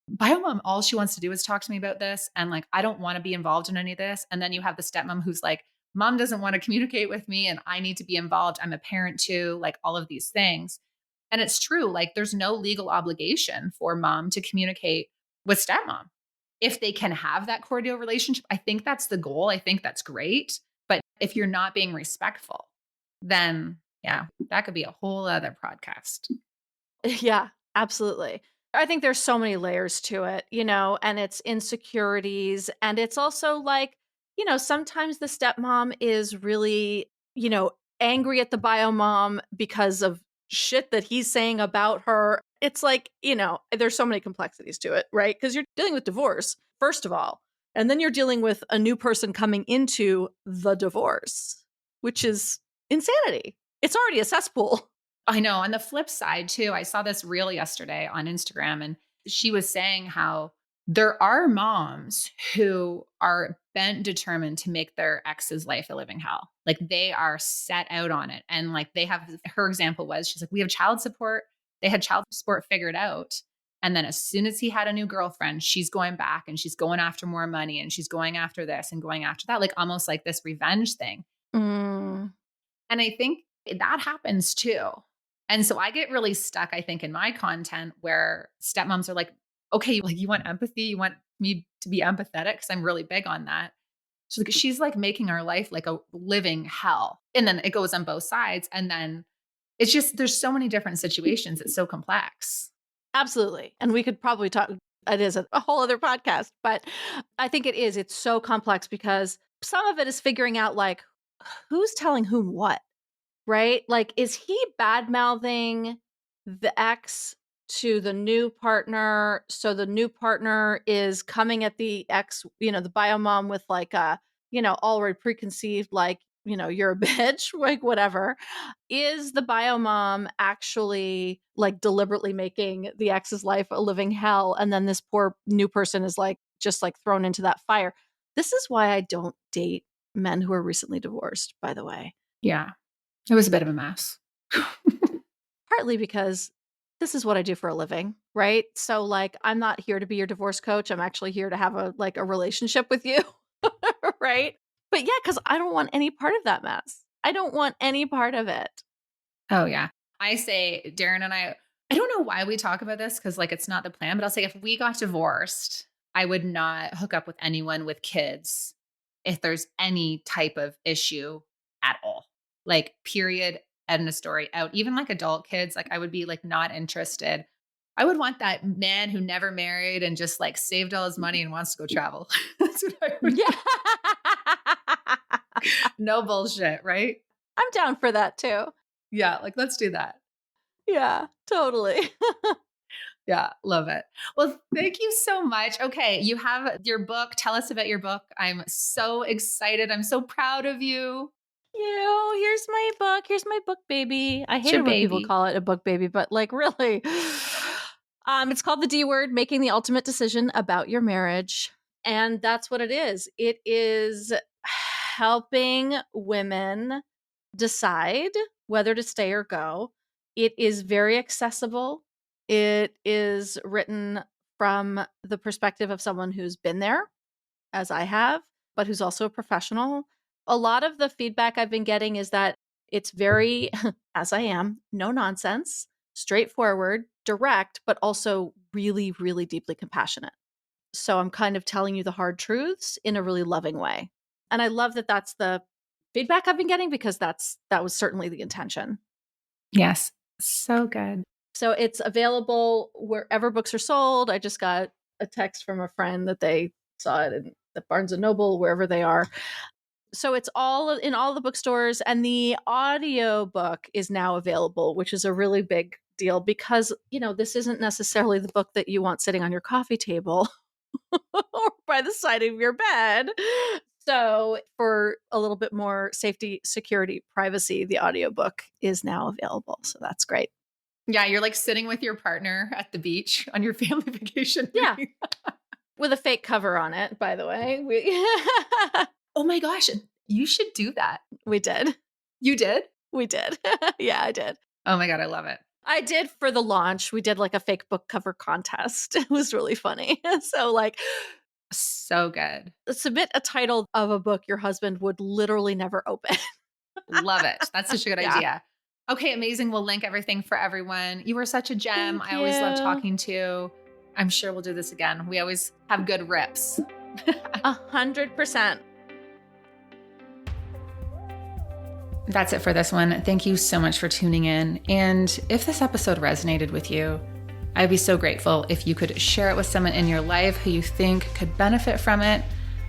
bio mom, all she wants to do is talk to me about this. And like, I don't want to be involved in any of this. And then you have the stepmom who's like, mom doesn't want to communicate with me and I need to be involved. I'm a parent too, like all of these things. And it's true, like, there's no legal obligation for mom to communicate with stepmom. If they can have that cordial relationship, I think that's the goal. I think that's great. But if you're not being respectful, then yeah, that could be a whole other podcast. Yeah, absolutely. I think there's so many layers to it, and it's insecurities. And it's also like, sometimes the stepmom is really, angry at the bio mom because of shit that he's saying about her. It's like, there's so many complexities to it, right? Because you're dealing with divorce, first of all. And then you're dealing with a new person coming into the divorce, which is insanity. It's already a cesspool. I know. On the flip side, too, I saw this reel yesterday on Instagram, and she was saying how there are moms who are bent determined to make their ex's life a living hell. Like they are set out on it. And like they have, her example was, she's like, we have child support. They had child support figured out. And then as soon as he had a new girlfriend, she's going back and she's going after more money and she's going after this and going after that, like almost like this revenge thing. Mm. And I think that happens too. And so I get really stuck, I think, in my content where stepmoms are like, okay, like you want empathy, you want me to be empathetic because I'm really big on that. So she's like making our life like a living hell. And then it goes on both sides. And then it's just, there's so many different situations. It's so complex. Absolutely. And we could probably talk, it is a whole other podcast, but I think it is. It's so complex because some of it is figuring out like who's telling whom what, right? Like, is he bad mouthing the ex to the new partner? So the new partner is coming at the ex, the bio mom with like a, already preconceived, like, you're a bitch, like whatever. Is the bio mom actually like deliberately making the ex's life a living hell? And then this poor new person is like, just like thrown into that fire. This is why I don't date men who are recently divorced, by the way. Yeah. It was a bit of a mess. Partly because this is what I do for a living, right? So like I'm not here to be your divorce coach. I'm actually here to have a relationship with you, right? But yeah, cuz I don't want any part of that mess. I don't want any part of it. Oh yeah. I say Darren and I don't know why we talk about this because like it's not the plan, but I'll say if we got divorced, I would not hook up with anyone with kids if there's any type of issue at all. Like period, end of story out. Even like adult kids, like I would be like not interested. I would want that man who never married and just like saved all his money and wants to go travel. That's what I would. Yeah. No bullshit, right? I'm down for that too. Yeah, like let's do that. Yeah, totally. Yeah, love it. Well, thank you so much. Okay, you have your book. Tell us about your book. I'm so excited. I'm so proud of you. Here's my book. Here's my book baby. I hate your it when people baby. call it a book baby, but like really. It's called The D Word, Making the Ultimate Decision About Your Marriage. And that's what it is. It is helping women decide whether to stay or go. It is very accessible. It is written from the perspective of someone who's been there, as I have, but who's also a professional. A lot of the feedback I've been getting is that it's very, as I am, no nonsense, straightforward, direct, but also really, really deeply compassionate. So I'm kind of telling you the hard truths in a really loving way. And I love that that's the feedback I've been getting because that was certainly the intention. Yes, so good. So it's available wherever books are sold. I just got a text from a friend that they saw it in the Barnes and Noble, wherever they are. So it's all in all the bookstores, and the audio book is now available, which is a really big deal because, this isn't necessarily the book that you want sitting on your coffee table or by the side of your bed. So for a little bit more safety, security, privacy, the audiobook is now available. So that's great. Yeah, you're like sitting with your partner at the beach on your family vacation. Yeah. With a fake cover on it, by the way. Oh my gosh, you should do that. We did. You did? We did. Yeah, I did. Oh my God, I love it. I did for the launch. We did like a fake book cover contest. It was really funny. So like, so good. submit a title of a book your husband would literally never open. Love it. That's such a good Yeah. idea. Okay, amazing. We'll link everything for everyone. You were such a gem. Thank I always love you. talking to you. I'm sure we'll do this again. We always have good rips. 100%. That's it for this one. Thank you so much for tuning in. And if this episode resonated with you, I'd be so grateful if you could share it with someone in your life who you think could benefit from it.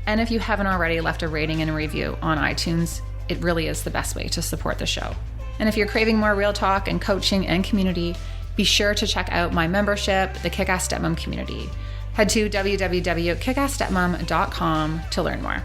And if you haven't already left a rating and a review on iTunes, it really is the best way to support the show. And if you're craving more real talk and coaching and community, be sure to check out my membership, the KICK-ASS Stepmom community. Head to www.kickassstepmom.com to learn more.